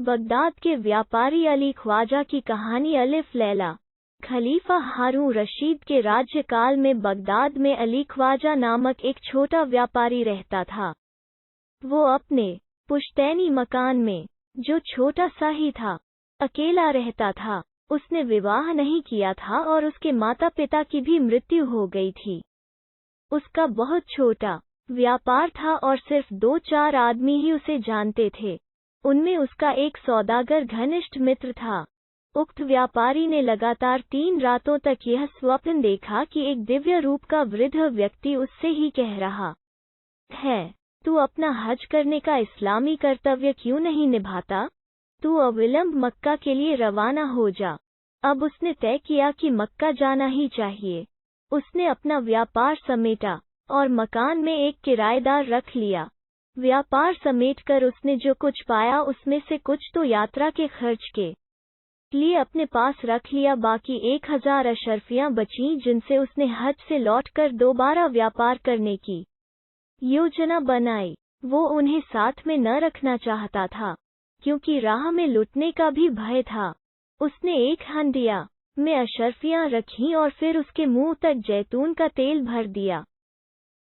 Baghdad के व्यापारी अली ख्वाजा की कहानी। अलिफ लैला। खलीफा हारून रशीद के राज्यकाल में बगदाद में अली ख्वाजा नामक एक छोटा व्यापारी रहता था। वो अपने पुश्तैनी मकान में, जो छोटा सा ही था, अकेला रहता था। उसने विवाह नहीं किया था और उसके माता पिता की भी मृत्यु हो गई थी। उसका बहुत छोटा व्यापार था और सिर्फ 2-4 आदमी ही उसे जानते थे। उनमें उसका एक सौदागर घनिष्ठ मित्र था। उक्त व्यापारी ने लगातार 3 रातों तक यह स्वप्न देखा कि एक दिव्य रूप का वृद्ध व्यक्ति उससे ही कह रहा है, तू अपना हज करने का इस्लामी कर्तव्य क्यों नहीं निभाता? तू अविलंब मक्का के लिए रवाना हो जा। अब उसने तय किया कि मक्का जाना ही चाहिए। उसने अपना व्यापार समेटा और मकान में एक किराएदार रख लिया। व्यापार समेटकर उसने जो कुछ पाया उसमें से कुछ तो यात्रा के खर्च के लिए अपने पास रख लिया। बाकी 1000 अशर्फियां बचीं जिनसे उसने हज से लौटकर दोबारा व्यापार करने की योजना बनाई। वो उन्हें साथ में न रखना चाहता था क्योंकि राह में लुटने का भी भय था। उसने एक हंडिया में अशर्फियां रखीं और फिर उसके मुंह तक जैतून का तेल भर दिया।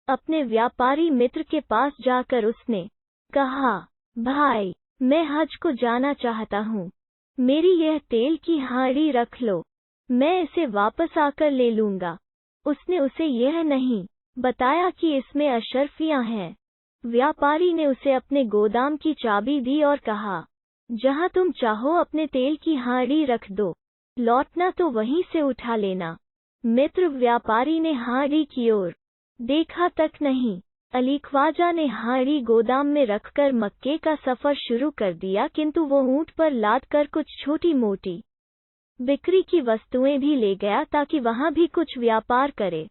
अपने व्यापारी मित्र के पास जाकर उसने कहा, भाई, मैं हज को जाना चाहता हूँ। मेरी यह तेल की हांडी रख लो, मैं इसे वापस आकर ले लूंगा। उसने उसे यह नहीं बताया कि इसमें अशर्फियां हैं। व्यापारी ने उसे अपने गोदाम की चाबी दी और कहा, जहां तुम चाहो अपने तेल की हांडी रख दो, लौटना तो वहीं से उठा लेना। मित्र व्यापारी ने हांडी की ओर देखा तक नहीं। अली ख्वाजा ने हांडी गोदाम में रखकर मक्के का सफर शुरू कर दिया, किंतु वो ऊंट पर लाद कर कुछ छोटी मोटी बिक्री की वस्तुएं भी ले गया ताकि वहां भी कुछ व्यापार करे।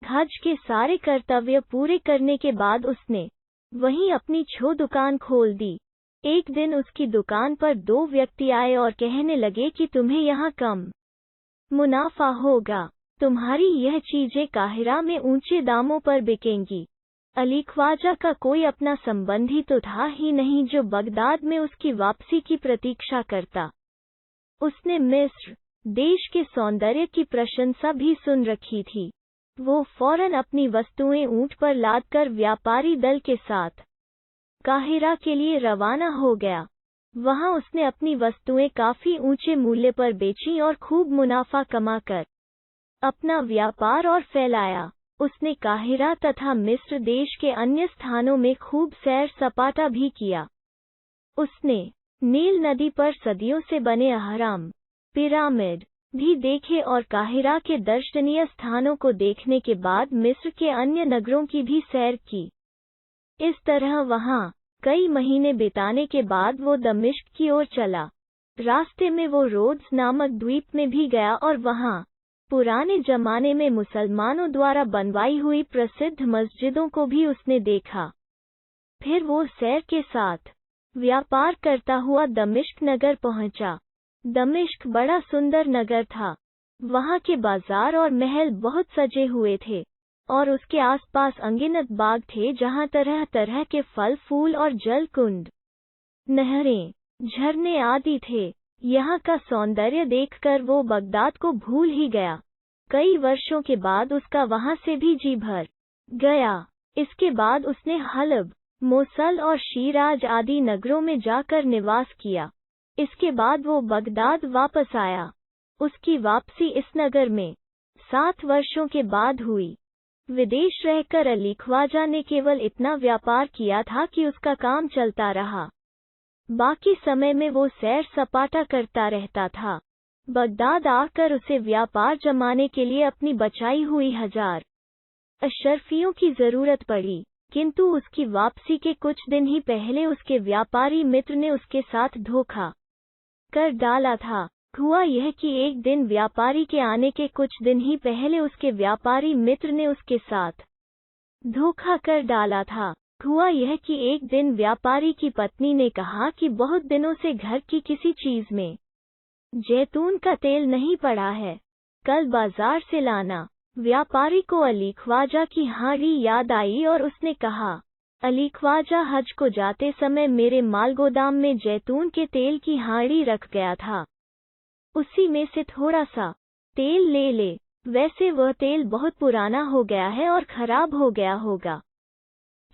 हज के सारे कर्तव्य पूरे करने के बाद उसने वहीं अपनी दुकान खोल दी। एक दिन उसकी दुकान पर 2 व्यक्ति आए और कहने लगे कि तुम्हें यहाँ कम मुनाफा होगा, तुम्हारी यह चीजें काहिरा में ऊंचे दामों पर बिकेंगी। अली ख्वाजा का कोई अपना संबंधी तो था ही नहीं जो बगदाद में उसकी वापसी की प्रतीक्षा करता। उसने मिस्र देश के सौंदर्य की प्रशंसा भी सुन रखी थी। वो फौरन अपनी वस्तुएं ऊंट पर लादकर व्यापारी दल के साथ काहिरा के लिए रवाना हो गया। वहां उसने अपनी वस्तुएं काफी ऊंचे मूल्य पर बेचीं और खूब मुनाफा कमाकर अपना व्यापार और फैलाया। उसने काहिरा तथा मिस्र देश के अन्य स्थानों में खूब सैर सपाटा भी किया। उसने नील नदी पर सदियों से बने अहराम, पिरामिड भी देखे और काहिरा के दर्शनीय स्थानों को देखने के बाद मिस्र के अन्य नगरों की भी सैर की। इस तरह वहां कई महीने बिताने के बाद वो दमिश्क की ओर चला। रास्ते में वो रोड्स नामक द्वीप में भी गया और वहां पुराने जमाने में मुसलमानों द्वारा बनवाई हुई प्रसिद्ध मस्जिदों को भी उसने देखा। फिर वो सैर के साथ व्यापार करता हुआ दमिश्क नगर पहुंचा। दमिश्क बड़ा सुंदर नगर था। वहां के बाजार और महल बहुत सजे हुए थे और उसके आसपास अनगिनत बाग थे जहां तरह तरह के फल फूल और जल कुंड, नहरें, झरने आदि थे। यहाँ का सौंदर्य देखकर वो बगदाद को भूल ही गया। कई वर्षों के बाद उसका वहां से भी जी भर गया। इसके बाद उसने हलब, मोसल और शीराज आदि नगरों में जाकर निवास किया। इसके बाद वो बगदाद वापस आया। उसकी वापसी इस नगर में 7 वर्षों के बाद हुई। विदेश रहकर अली ख्वाजा ने केवल इतना व्यापार किया था कि उसका काम चलता रहा। बाकी समय में वो सैर सपाटा करता रहता था। बगदाद आकर उसे व्यापार जमाने के लिए अपनी बचाई हुई 1000 अशर्फियों की जरूरत पड़ी, किंतु उसकी वापसी के कुछ दिन ही पहले उसके व्यापारी मित्र ने उसके साथ धोखा कर डाला था। हुआ यह कि एक दिन व्यापारी के आने के कुछ दिन ही पहले उसके व्यापारी मित्र ने उसके साथ धोखा कर डाला था। हुआ यह कि एक दिन व्यापारी की पत्नी ने कहा कि बहुत दिनों से घर की किसी चीज में जैतून का तेल नहीं पड़ा है, कल बाजार से लाना। व्यापारी को अली ख्वाजा की हांडी याद आई और उसने कहा, अली ख्वाजा हज को जाते समय मेरे माल गोदाम में जैतून के तेल की हांडी रख गया था। उसी में से थोड़ा सा तेल ले ले। वैसे वह तेल बहुत पुराना हो गया है और खराब हो गया होगा,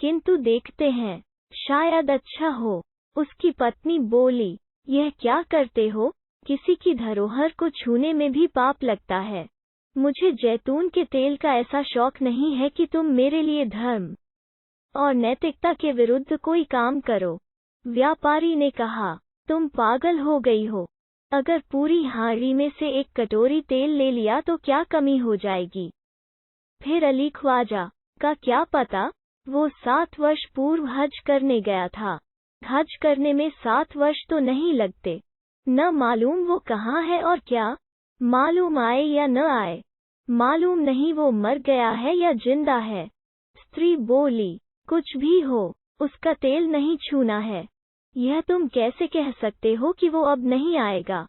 किंतु देखते हैं, शायद अच्छा हो। उसकी पत्नी बोली, यह क्या करते हो? किसी की धरोहर को छूने में भी पाप लगता है। मुझे जैतून के तेल का ऐसा शौक नहीं है कि तुम मेरे लिए धर्म और नैतिकता के विरुद्ध कोई काम करो। व्यापारी ने कहा, तुम पागल हो गई हो। अगर पूरी हांडी में से एक कटोरी तेल ले लिया तो क्या कमी हो जाएगी? फिर अली ख्वाजा का क्या पता, वो 7 वर्ष पूर्व हज करने गया था। हज करने में 7 वर्ष तो नहीं लगते। न मालूम वो कहाँ है और क्या मालूम आए या न आए, मालूम नहीं वो मर गया है या जिंदा है। स्त्री बोली, कुछ भी हो, उसका तेल नहीं छूना है। यह तुम कैसे कह सकते हो कि वो अब नहीं आएगा?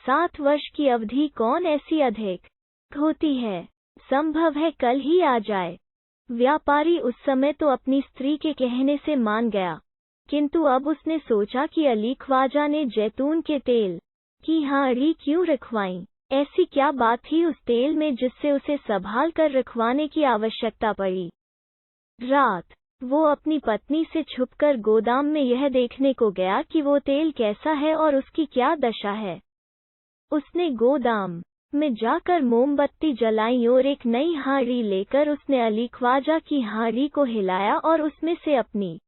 7 वर्ष की अवधि कौन ऐसी अधिक होती है? संभव है कल ही आ जाए। व्यापारी उस समय तो अपनी स्त्री के कहने से मान गया, किंतु अब उसने सोचा कि अली ख्वाजा ने जैतून के तेल की हांडी क्यों रखवाई? ऐसी क्या बात थी उस तेल में जिससे उसे संभाल कर रखवाने की आवश्यकता पड़ी? रात वो अपनी पत्नी से छुपकर गोदाम में यह देखने को गया कि वो तेल कैसा है और उसकी क्या दशा है। उसने गोदाम में जाकर मोमबत्ती जलाई और एक नई हांडी लेकर उसने अली ख्वाजा की हांडी को हिलाया और उसमें से अपनी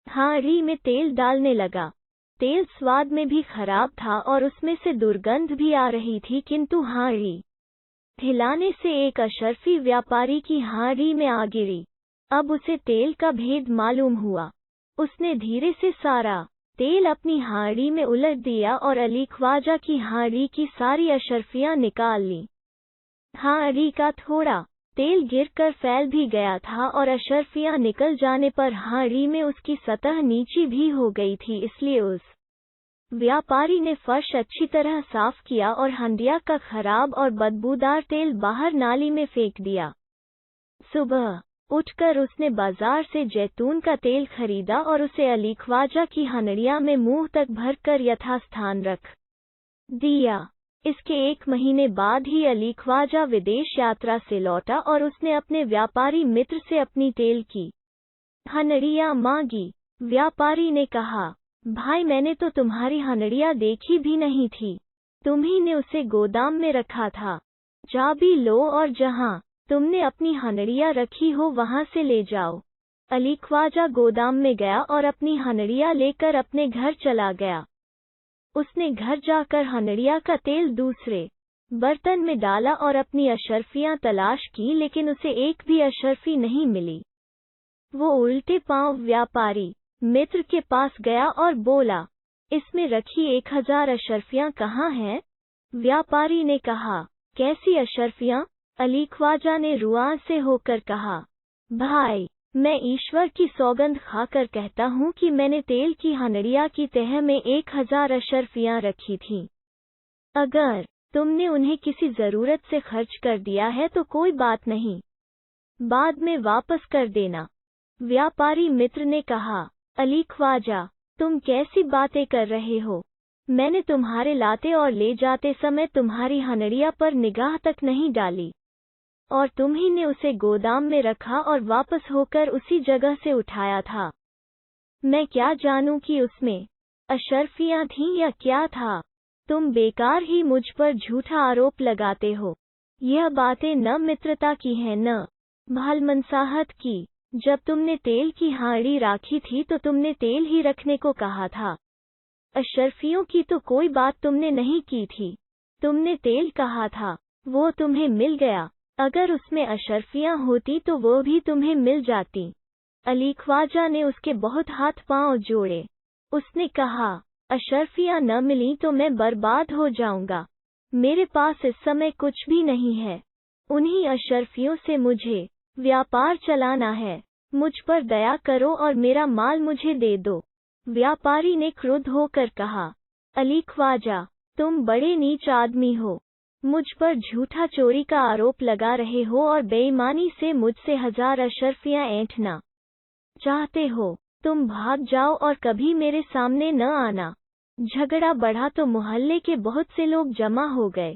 हांडी में तेल डालने लगा। तेल स्वाद में भी खराब था और उसमें से दुर्गंध भी आ रही थी, किंतु हांडी हिलाने से एक अशर्फी व्यापारी की हांडी में आ गिरी। अब उसे तेल का भेद मालूम हुआ। उसने धीरे से सारा तेल अपनी हांडी में उलट दिया और अली ख्वाजा की हांडी की सारी अशर्फियां निकाल ली। हांडी का थोड़ा तेल गिरकर फैल भी गया था और अशर्फियां निकल जाने पर हांडी में उसकी सतह नीची भी हो गई थी, इसलिए उस व्यापारी ने फर्श अच्छी तरह साफ किया और हंडिया का खराब और बदबूदार तेल बाहर नाली में फेंक दिया। सुबह उठकर उसने बाजार से जैतून का तेल खरीदा और उसे अली ख्वाजा की हंडिया में मुंह तक भरकर यथास्थान रख दिया। इसके 1 महीने बाद ही अली ख्वाजा विदेश यात्रा से लौटा और उसने अपने व्यापारी मित्र से अपनी तेल की हंडिया मांगी। व्यापारी ने कहा, भाई मैंने तो तुम्हारी हंडिया देखी भी नहीं थी, तुम्ही ने उसे गोदाम में रखा था। चाबी लो और जहां तुमने अपनी हंडिया रखी हो वहां से ले जाओ। अली ख्वाजा गोदाम में गया और अपनी हंडिया लेकर अपने घर चला गया। उसने घर जाकर हंडिया का तेल दूसरे बर्तन में डाला और अपनी अशर्फियां तलाश की, लेकिन उसे एक भी अशर्फी नहीं मिली। वो उल्टे पांव व्यापारी मित्र के पास गया और बोला, इसमें रखी 1000 अशर्फियां कहाँ हैं? व्यापारी ने कहा, कैसी अशर्फियां? अली ख्वाजा ने रुआ से होकर कहा, भाई मैं ईश्वर की सौगंध खाकर कहता हूँ कि मैंने तेल की हंडिया की तह में 1000 अशर्फियां रखी थीं। अगर तुमने उन्हें किसी जरूरत से खर्च कर दिया है तो कोई बात नहीं, बाद में वापस कर देना। व्यापारी मित्र ने कहा, अली ख्वाजा तुम कैसी बातें कर रहे हो? मैंने तुम्हारे लाते और ले जाते समय तुम्हारी हंडिया पर निगाह तक नहीं डाली, और तुम्ही ने उसे गोदाम में रखा और वापस होकर उसी जगह से उठाया था। मैं क्या जानूं कि उसमें अशर्फियां थीं या क्या था? तुम बेकार ही मुझ पर झूठा आरोप लगाते हो। यह बातें न मित्रता की हैं न भलमनसाहत की। जब तुमने तेल की हांडी राखी थी तो तुमने तेल ही रखने को कहा था। अशर्फियों की तो कोई बात तुमने नहीं की थी। तुमने तेल कहा था, वो तुम्हें मिल गया। अगर उसमें अशर्फियां होती तो वो भी तुम्हें मिल जाती। अली ख्वाजा ने उसके बहुत हाथ पांव जोड़े। उसने कहा, अशर्फियां न मिली तो मैं बर्बाद हो जाऊंगा। मेरे पास इस समय कुछ भी नहीं है। उन्हीं अशर्फियों से मुझे व्यापार चलाना है। मुझ पर दया करो और मेरा माल मुझे दे दो। व्यापारी ने क्रुद्ध होकर कहा, अली ख्वाजा तुम बड़े नीच आदमी हो। मुझ पर झूठा चोरी का आरोप लगा रहे हो और बेईमानी से मुझसे 1000 अशर्फियां ऐंठना चाहते हो तुम भाग जाओ और कभी मेरे सामने न आना। झगड़ा बढ़ा तो मोहल्ले के बहुत से लोग जमा हो गए।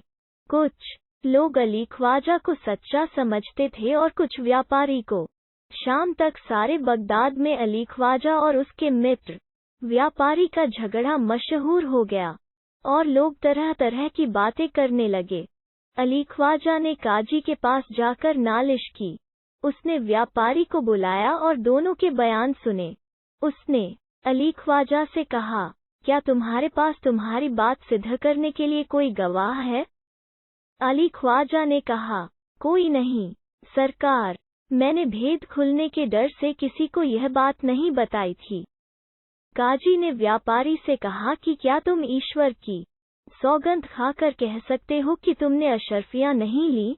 कुछ लोग अली ख्वाजा को सच्चा समझते थे और कुछ व्यापारी को। शाम तक सारे बगदाद में अली ख्वाजा और उसके मित्र व्यापारी का झगड़ा मशहूर हो गया और लोग तरह तरह की बातें करने लगे। अली ख्वाजा ने काजी के पास जाकर नालिश की। उसने व्यापारी को बुलाया और दोनों के बयान सुने। उसने अली ख्वाजा से कहा, क्या तुम्हारे पास तुम्हारी बात सिद्ध करने के लिए कोई गवाह है? अली ख्वाजा ने कहा, कोई नहीं सरकार, मैंने भेद खुलने के डर से किसी को यह बात नहीं बताई थी। काजी ने व्यापारी से कहा कि क्या तुम ईश्वर की सौगंध खाकर कह सकते हो कि तुमने अशर्फियां नहीं ली?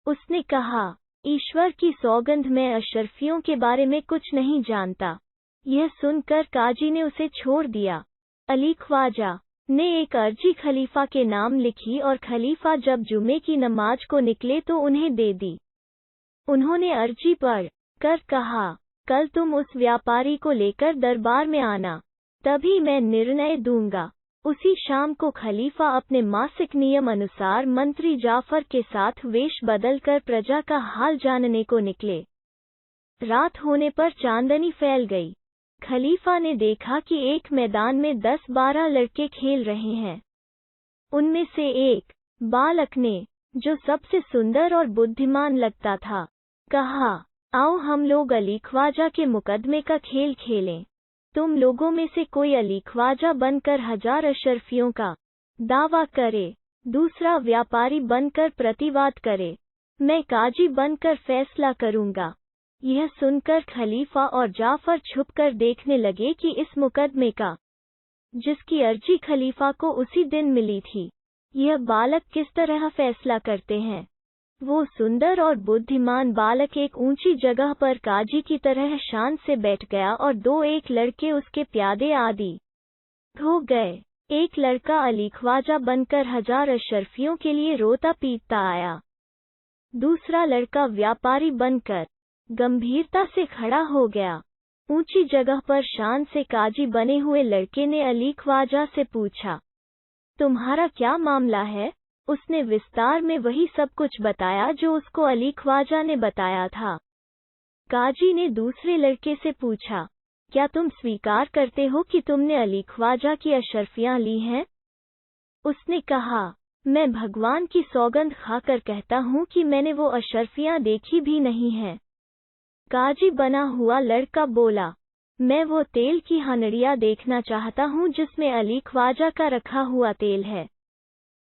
उसने कहा, ईश्वर की सौगंध, मैं अशर्फियों के बारे में कुछ नहीं जानता। यह सुनकर काजी ने उसे छोड़ दिया। अली ख्वाजा ने एक अर्जी खलीफा के नाम लिखी और खलीफा जब जुमे की नमाज को निकले तो उन्हें दे दी। उन्होंने अर्जी पढ़ कर कहा, कल तुम उस व्यापारी को लेकर दरबार में आना, तभी मैं निर्णय दूंगा। उसी शाम को खलीफा अपने मासिक नियम अनुसार मंत्री जाफर के साथ वेश बदलकर प्रजा का हाल जानने को निकले। रात होने पर चांदनी फैल गई। खलीफा ने देखा कि एक मैदान में 10-12 लड़के खेल रहे हैं। उनमें से एक बालक ने, जो सबसे सुंदर और बुद्धिमान लगता था, कहा, आओ हम लोग अली ख्वाजा के मुकदमे का खेल खेलें। तुम लोगों में से कोई अली ख्वाजा बनकर 1000 अशर्फियों का दावा करे, दूसरा व्यापारी बनकर प्रतिवाद करे, मैं काजी बनकर फैसला करूंगा। यह सुनकर खलीफा और जाफर छुपकर देखने लगे कि इस मुकदमे का, जिसकी अर्जी खलीफा को उसी दिन मिली थी, यह बालक किस तरह फैसला करते हैं। वो सुंदर और बुद्धिमान बालक एक ऊंची जगह पर काजी की तरह शान से बैठ गया और 2-1 लड़के उसके प्यादे आदि हो गए। एक लड़का अली ख्वाजा बनकर 1000 अशर्फियों के लिए रोता पीटता आया। दूसरा लड़का व्यापारी बनकर गंभीरता से खड़ा हो गया। ऊंची जगह पर शान से काजी बने हुए लड़के ने अली ख्वाजा से पूछा, तुम्हारा क्या मामला है? उसने विस्तार में वही सब कुछ बताया जो उसको अली ख्वाजा ने बताया था। काजी ने दूसरे लड़के से पूछा, क्या तुम स्वीकार करते हो कि तुमने अली ख्वाजा की अशर्फियां ली हैं? उसने कहा, मैं भगवान की सौगंध खाकर कहता हूँ कि मैंने वो अशर्फियां देखी भी नहीं हैं। काजी बना हुआ लड़का बोला, मैं वो तेल की हांडिया देखना चाहता हूँ जिसमें अली ख्वाजा का रखा हुआ तेल है।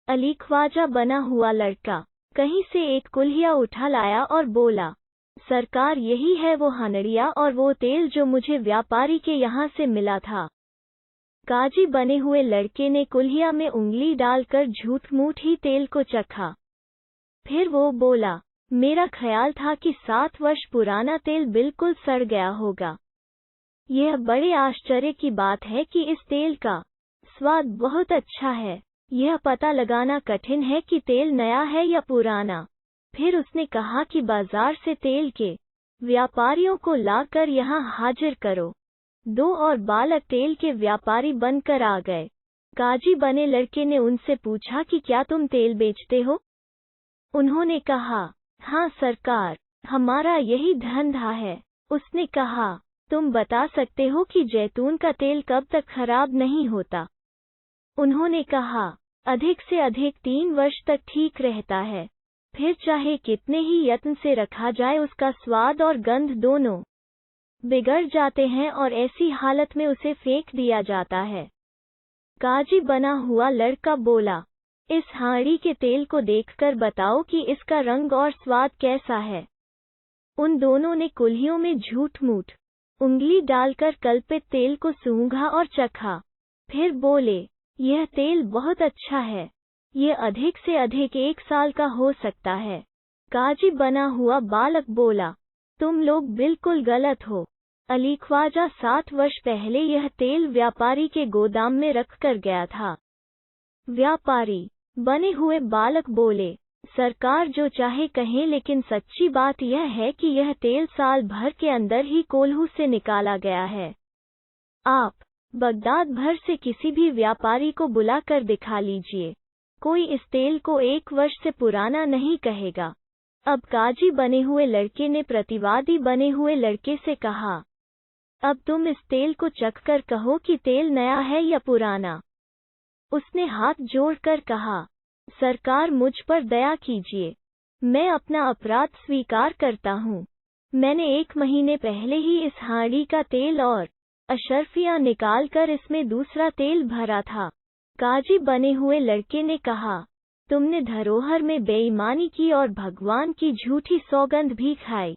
अली ख्वाजा बना हुआ लड़का कहीं से एक कुल्हिया उठा लाया और बोला, सरकार, यही है वो हांडिया और वो तेल जो मुझे व्यापारी के यहाँ से मिला था। काजी बने हुए लड़के ने कुल्हिया में उंगली डालकर झूठ-मूठ ही तेल को चखा। फिर वो बोला, मेरा ख्याल था कि 7 वर्ष पुराना तेल बिल्कुल सड़ गया होगा। यह बड़े आश्चर्य की बात है कि इस तेल का स्वाद बहुत अच्छा है। यह पता लगाना कठिन है कि तेल नया है या पुराना। फिर उसने कहा कि बाजार से तेल के व्यापारियों को लाकर यहाँ हाजिर करो। 2 और बालक तेल के व्यापारी बनकर आ गए। काजी बने लड़के ने उनसे पूछा कि क्या तुम तेल बेचते हो? उन्होंने कहा, हाँ सरकार, हमारा यही धंधा है। उसने कहा, तुम बता सकते हो कि जैतून का तेल कब तक खराब नहीं होता? उन्होंने कहा, अधिक से अधिक 3 वर्ष तक ठीक रहता है। फिर चाहे कितने ही यत्न से रखा जाए उसका स्वाद और गंध दोनों बिगड़ जाते हैं और ऐसी हालत में उसे फेंक दिया जाता है। काजी बना हुआ लड़का बोला, इस हांडी के तेल को देखकर बताओ कि इसका रंग और स्वाद कैसा है। उन दोनों ने कुल्हियों में झूठ-मूठ उंगली डालकर कल्पित तेल को सूंघा और चखा। फिर बोले, यह तेल बहुत अच्छा है। यह अधिक से अधिक 1 साल का हो सकता है। काजी बना हुआ बालक बोला, तुम लोग बिल्कुल गलत हो। अली ख्वाजा 7 वर्ष पहले यह तेल व्यापारी के गोदाम में रख कर गया था। व्यापारी बने हुए बालक बोले, सरकार जो चाहे कहे, लेकिन सच्ची बात यह है कि यह तेल साल भर के अंदर ही कोल्हू से निकाला गया है। आप बगदाद भर से किसी भी व्यापारी को बुलाकर दिखा लीजिए, कोई इस तेल को 1 वर्ष से पुराना नहीं कहेगा। अब काजी बने हुए लड़के ने प्रतिवादी बने हुए लड़के से कहा, अब तुम इस तेल को चखकर कहो कि तेल नया है या पुराना। उसने हाथ जोड़कर कहा, सरकार मुझ पर दया कीजिए, मैं अपना अपराध स्वीकार करता हूँ। मैंने 1 महीने पहले ही इस हांडी का तेल और अशर्फियाँ निकालकर इसमें दूसरा तेल भरा था। काजी बने हुए लड़के ने कहा, तुमने धरोहर में बेईमानी की और भगवान की झूठी सौगंध भी खाई।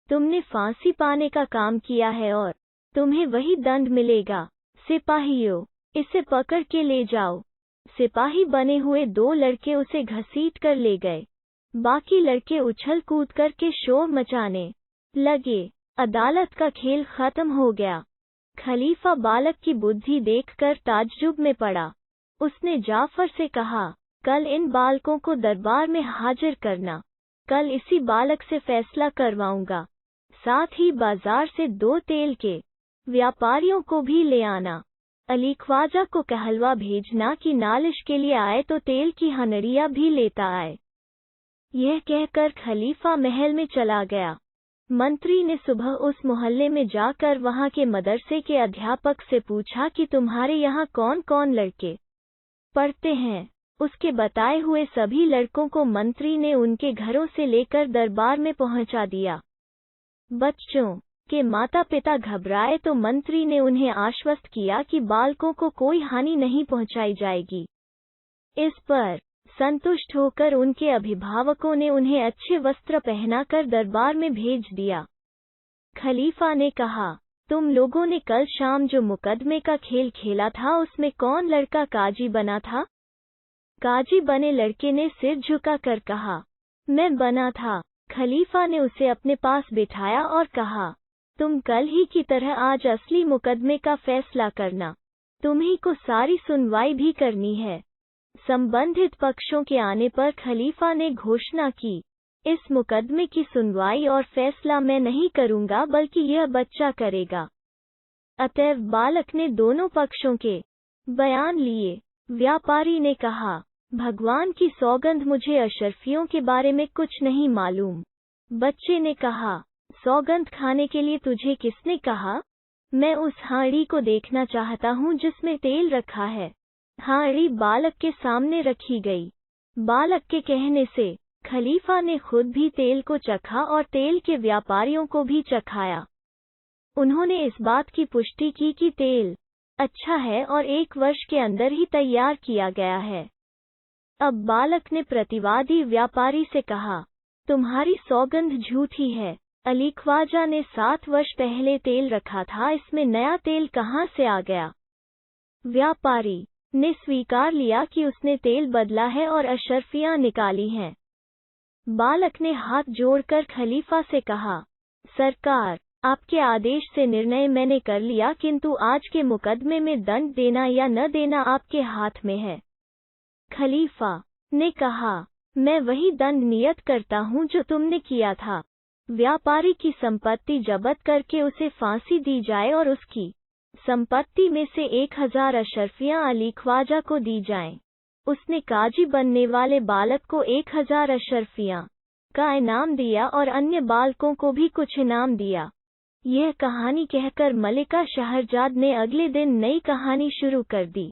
तुमने फांसी पाने का काम किया है और तुम्हें वही दंड मिलेगा। सिपाहियों, इसे पकड़ के ले जाओ। सिपाही बने हुए 2 लड़के उसे घसीट कर ले गए। बाकी लड़के उछल कूद कर के शोर मचाने लगे। अदालत का खेल खत्म हो गया। खलीफा बालक की बुद्धि देखकर ताज्जुब में पड़ा। उसने जाफर से कहा, कल इन बालकों को दरबार में हाजिर करना। कल इसी बालक से फैसला करवाऊंगा। साथ ही बाजार से 2 तेल के व्यापारियों को भी ले आना। अली ख्वाजा को कहलवा भेजना कि नालिश के लिए आए तो तेल की हनड़िया भी लेता आए। यह कहकर खलीफा महल में चला गया। मंत्री ने सुबह उस मोहल्ले में जाकर वहां के मदरसे के अध्यापक से पूछा कि तुम्हारे यहाँ कौन कौन लड़के पढ़ते हैं। उसके बताए हुए सभी लड़कों को मंत्री ने उनके घरों से लेकर दरबार में पहुंचा दिया। बच्चों के माता पिता घबराए तो मंत्री ने उन्हें आश्वस्त किया कि बालकों को कोई हानि नहीं पहुंचाई जाएगी। इस पर संतुष्ट होकर उनके अभिभावकों ने उन्हें अच्छे वस्त्र पहनाकर दरबार में भेज दिया। खलीफा ने कहा, तुम लोगों ने कल शाम जो मुकदमे का खेल खेला था उसमें कौन लड़का काजी बना था? काजी बने लड़के ने सिर झुकाकर कहा, मैं बना था। खलीफा ने उसे अपने पास बिठाया और कहा, तुम कल ही की तरह आज असली मुकदमे का फैसला करना। तुम्ही को सारी सुनवाई भी करनी है। संबंधित पक्षों के आने पर खलीफा ने घोषणा की, इस मुकदमे की सुनवाई और फैसला मैं नहीं करूंगा बल्कि यह बच्चा करेगा। अतएव बालक ने दोनों पक्षों के बयान लिए। व्यापारी ने कहा, भगवान की सौगंध मुझे अशर्फियों के बारे में कुछ नहीं मालूम। बच्चे ने कहा, सौगंध खाने के लिए तुझे किसने कहा? मैं उस हांडी को देखना चाहता हूँ जिसमें तेल रखा है। हांडी बालक के सामने रखी गई। बालक के कहने से खलीफा ने खुद भी तेल को चखा और तेल के व्यापारियों को भी चखाया। उन्होंने इस बात की पुष्टि की कि तेल अच्छा है और 1 वर्ष के अंदर ही तैयार किया गया है। अब बालक ने प्रतिवादी व्यापारी से कहा, तुम्हारी सौगंध झूठी है। अली ख्वाजा ने 7 वर्ष पहले तेल रखा था, इसमें नया तेल कहाँ से आ गया? व्यापारी ने स्वीकार लिया कि उसने तेल बदला है और अशर्फियाँ निकाली हैं। बालक ने हाथ जोड़कर खलीफा से कहा, सरकार, आपके आदेश से निर्णय मैंने कर लिया, किंतु आज के मुकदमे में दंड देना या न देना आपके हाथ में है। खलीफा ने कहा, मैं वही दंड नियत करता हूँ जो तुमने किया था। व्यापारी की संपत्ति जब्त करके उसे फांसी दी जाए और उसकी संपत्ति में से 1000 अशर्फियाँ अली ख्वाजा को दी जाएं। उसने काजी बनने वाले बालक को 1000 अशर्फियाँ का इनाम दिया और अन्य बालकों को भी कुछ इनाम दिया। यह कहानी कहकर मलिका शहरजाद ने अगले दिन नई कहानी शुरू कर दी।